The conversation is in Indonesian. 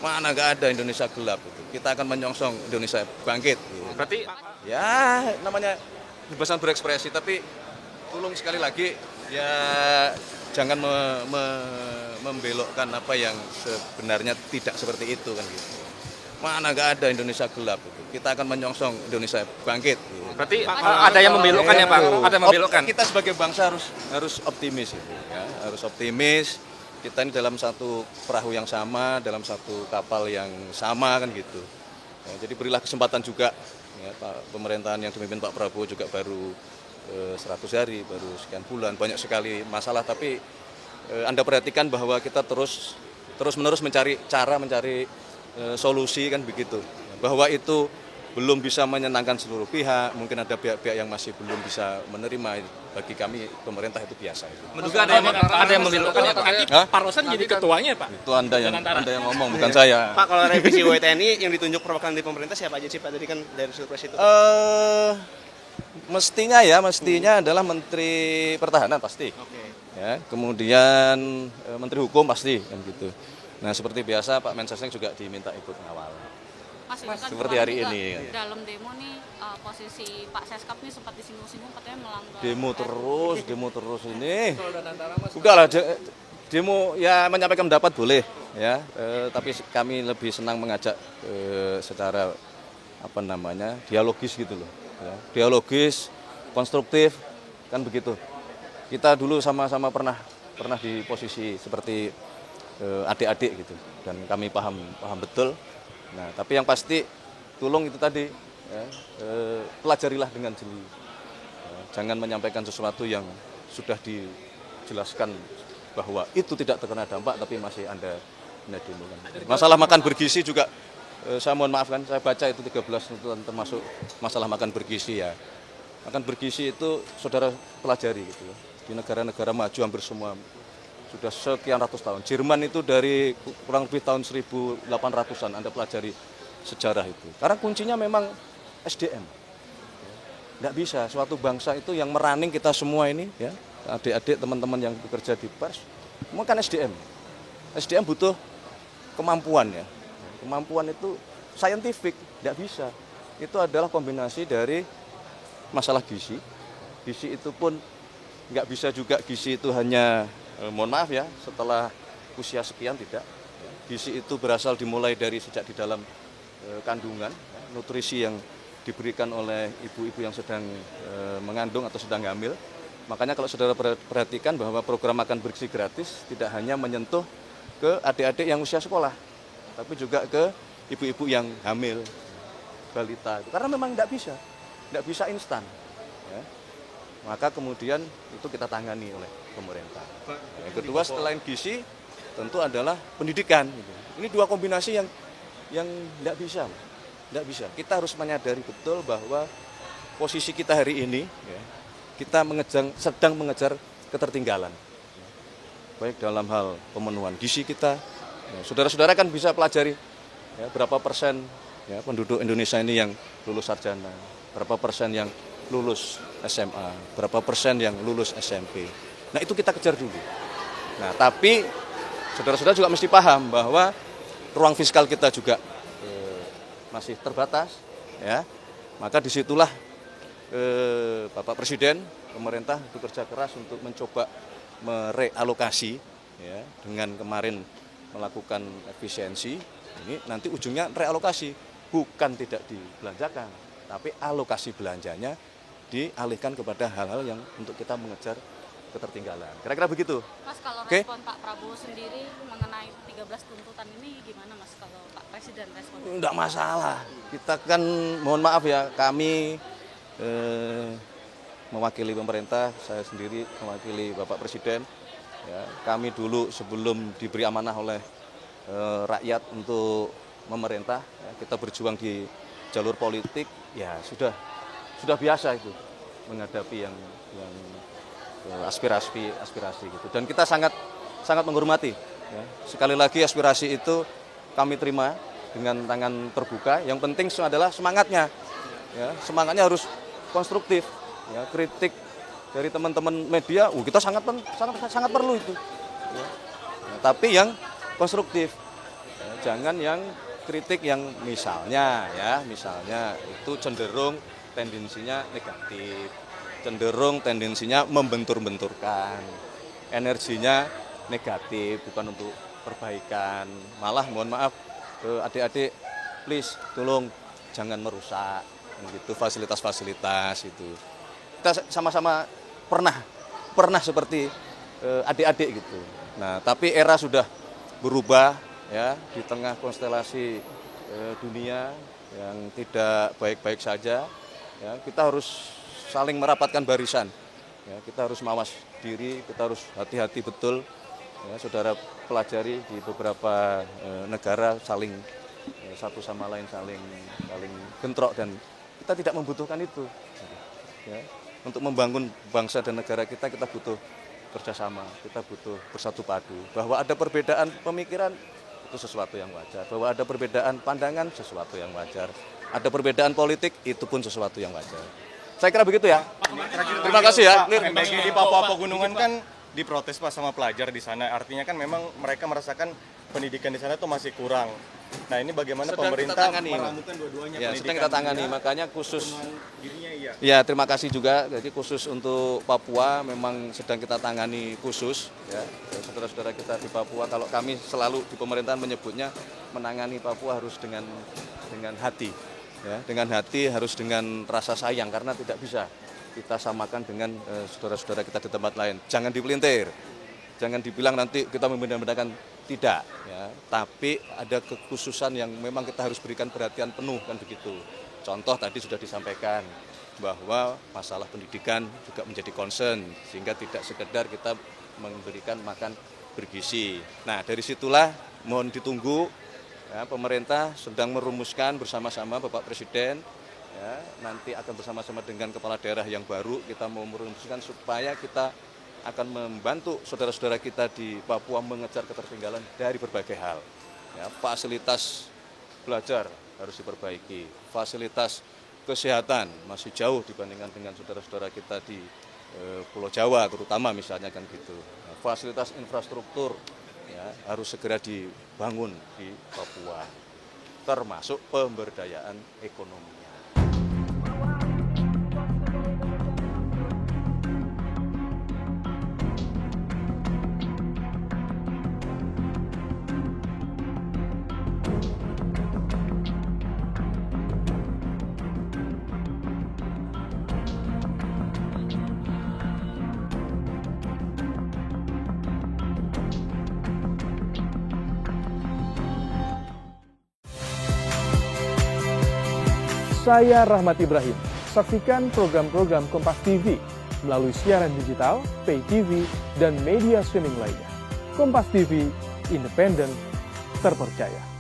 Mana nggak ada Indonesia gelap itu. Kita akan menyongsong Indonesia bangkit. Berarti Ya namanya kebebasan berekspresi, tapi tolong sekali lagi ya jangan membelokkan apa yang sebenarnya tidak seperti itu kan gitu. Mana nggak ada Indonesia gelap itu. Kita akan menyongsong Indonesia bangkit. berarti ada yang membelokkan ya Pak? Ada yang membelokkan. Kita sebagai bangsa harus optimis itu, ya. Harus optimis. Kita ini dalam satu perahu yang sama, dalam satu kapal yang sama kan gitu. Ya, jadi berilah kesempatan juga ya, pemerintahan yang dipimpin Pak Prabowo juga baru 100 hari, baru sekian bulan, banyak sekali masalah, tapi Anda perhatikan bahwa kita terus-menerus mencari cara, mencari solusi kan begitu. Bahwa itu belum bisa menyenangkan seluruh pihak, mungkin ada pihak-pihak yang masih belum bisa menerima. Bagi kami pemerintah itu biasa itu. Menduga ada yang membelokkan ya Pak? Nanti Pak Rosan jadi ketuanya Pak? Itu Anda yang ngomong, bukan saya. Pak, kalau revisi WTNI yang ditunjuk perwakilan di pemerintah siapa aja sih Pak? Tadi kan dari surprise itu. Mestinya adalah Menteri Pertahanan pasti. Oke. Ya, kemudian Menteri Hukum pasti kan gitu. Nah, seperti biasa Pak Mensesnek juga diminta ikut mengawal. Mas, Seperti hari ini. Dalam demo nih posisi Pak Seskap nih sempat disinggung-singgung katanya melanggar. Demo terus ini. Udahlah, demo ya menyampaikan pendapat boleh ya, tapi kami lebih senang mengajak secara dialogis gitu loh. Ya. Dialogis, konstruktif kan begitu. Kita dulu sama-sama pernah di posisi seperti adik-adik gitu, dan kami paham betul. Nah, tapi yang pasti tolong itu tadi ya, pelajarilah dengan jeli. Ya, jangan menyampaikan sesuatu yang sudah dijelaskan bahwa itu tidak terkena dampak tapi masih Anda demo kan. Masalah makan bergizi juga saya mohon maaf kan, saya baca itu 13 tuntutan termasuk masalah makan bergizi ya. Makan bergizi itu saudara pelajari gitu loh. Di negara-negara maju hampir semua sudah sekian ratus tahun. Jerman itu dari kurang lebih tahun 1800-an Anda pelajari sejarah itu. Karena kuncinya memang SDM. Tidak bisa suatu bangsa itu yang merunning kita semua ini ya, adik-adik teman-teman yang bekerja di pers, semua kan SDM. SDM butuh kemampuan ya. Kemampuan itu saintifik, tidak bisa. Itu adalah kombinasi dari masalah gizi. Gizi itu pun nggak bisa juga gizi itu hanya mohon maaf ya, setelah usia sekian tidak. Gizi itu berasal dimulai dari sejak di dalam kandungan, nutrisi yang diberikan oleh ibu-ibu yang sedang mengandung atau sedang hamil. Makanya kalau saudara perhatikan bahwa program makan bergizi gratis tidak hanya menyentuh ke adik-adik yang usia sekolah, tapi juga ke ibu-ibu yang hamil, balita. Karena memang tidak bisa instan. Ya. Maka kemudian itu kita tangani oleh pemerintah. Yang kedua setelah gizi tentu adalah pendidikan. Ini dua kombinasi yang tidak bisa. Tidak bisa. Kita harus menyadari betul bahwa posisi kita hari ini, ya, kita sedang mengejar ketertinggalan. Baik dalam hal pemenuhan gizi kita. Ya, saudara-saudara kan bisa pelajari ya, berapa persen ya, penduduk Indonesia ini yang lulus sarjana, berapa persen yang lulus SMA, berapa persen yang lulus SMP. Nah itu kita kejar dulu. Nah tapi saudara-saudara juga mesti paham bahwa ruang fiskal kita juga masih terbatas, ya. Maka disitulah Bapak Presiden, pemerintah bekerja keras untuk mencoba merealokasi, ya, dengan kemarin melakukan efisiensi. Ini nanti ujungnya realokasi, bukan tidak dibelanjakan, tapi alokasi belanjanya dialihkan kepada hal-hal yang untuk kita mengejar ketertinggalan. Kira-kira begitu. Mas, kalau respon Pak Prabowo sendiri mengenai 13 tuntutan ini gimana Mas kalau Pak Presiden respon? Enggak masalah. Kita kan mohon maaf ya, kami mewakili pemerintah, saya sendiri mewakili Bapak Presiden. Ya, kami dulu sebelum diberi amanah oleh rakyat untuk memerintah, ya, kita berjuang di jalur politik, ya sudah biasa itu menghadapi yang aspirasi gitu. Dan kita sangat menghormati. Ya. Sekali lagi aspirasi itu kami terima dengan tangan terbuka. Yang penting adalah semangatnya. Ya, semangatnya harus konstruktif. Ya, kritik dari teman-teman media, kita sangat perlu itu. Ya. Ya, tapi yang konstruktif. Ya, Jangan yang kritik yang misalnya itu cenderung tendensinya negatif, cenderung tendensinya membentur-benturkan, energinya negatif, bukan untuk perbaikan. Malah mohon maaf, adik-adik, please tolong jangan merusak gitu fasilitas-fasilitas itu. Kita sama-sama pernah seperti adik-adik gitu. Nah, tapi era sudah berubah ya, di tengah konstelasi dunia yang tidak baik-baik saja ya, kita harus saling merapatkan barisan. Ya, kita harus mawas diri, kita harus hati-hati betul. Ya, saudara pelajari di beberapa negara saling satu sama lain saling bentrok dan kita tidak membutuhkan itu. Ya, untuk membangun bangsa dan negara kita butuh kerjasama, kita butuh bersatu padu. Bahwa ada perbedaan pemikiran itu sesuatu yang wajar. Bahwa ada perbedaan pandangan sesuatu yang wajar. Ada perbedaan politik itu pun sesuatu yang wajar. Saya kira begitu ya. Terima kasih ya. MBG di Papua Pegunungan kan diprotes Pak sama pelajar di sana. Artinya kan memang mereka merasakan pendidikan di sana itu masih kurang. Nah, ini bagaimana Sedang pemerintah kita tangani, meramukan dua-duanya ya, pendidikan. sedang kita tangani, makanya khusus Dirinya iya. ya terima kasih juga. Jadi khusus untuk Papua memang sedang kita tangani khusus ya. Saudara-saudara kita di Papua, kalau kami selalu di pemerintahan menyebutnya menangani Papua harus dengan hati. Ya, dengan hati, harus dengan rasa sayang, karena tidak bisa kita samakan dengan saudara-saudara kita di tempat lain. Jangan dipelintir, jangan dibilang nanti kita membeda-bedakan, tidak. Ya. Tapi ada kekhususan yang memang kita harus berikan perhatian penuh, kan begitu. Contoh tadi sudah disampaikan bahwa masalah pendidikan juga menjadi concern, sehingga tidak sekedar kita memberikan makan bergizi. Nah, dari situlah mohon ditunggu. Ya, pemerintah sedang merumuskan bersama-sama Bapak Presiden, ya, nanti akan bersama-sama dengan kepala daerah yang baru kita mau merumuskan supaya kita akan membantu saudara-saudara kita di Papua mengejar ketertinggalan dari berbagai hal. Ya, fasilitas belajar harus diperbaiki, fasilitas kesehatan masih jauh dibandingkan dengan saudara-saudara kita di Pulau Jawa terutama misalnya kan gitu. Nah, fasilitas infrastruktur ya, harus segera dibangun di Papua, termasuk pemberdayaan ekonominya. Saya Rahmat Ibrahim. Saksikan program-program Kompas TV melalui siaran digital, pay TV, dan media streaming lainnya. Kompas TV, independen, terpercaya.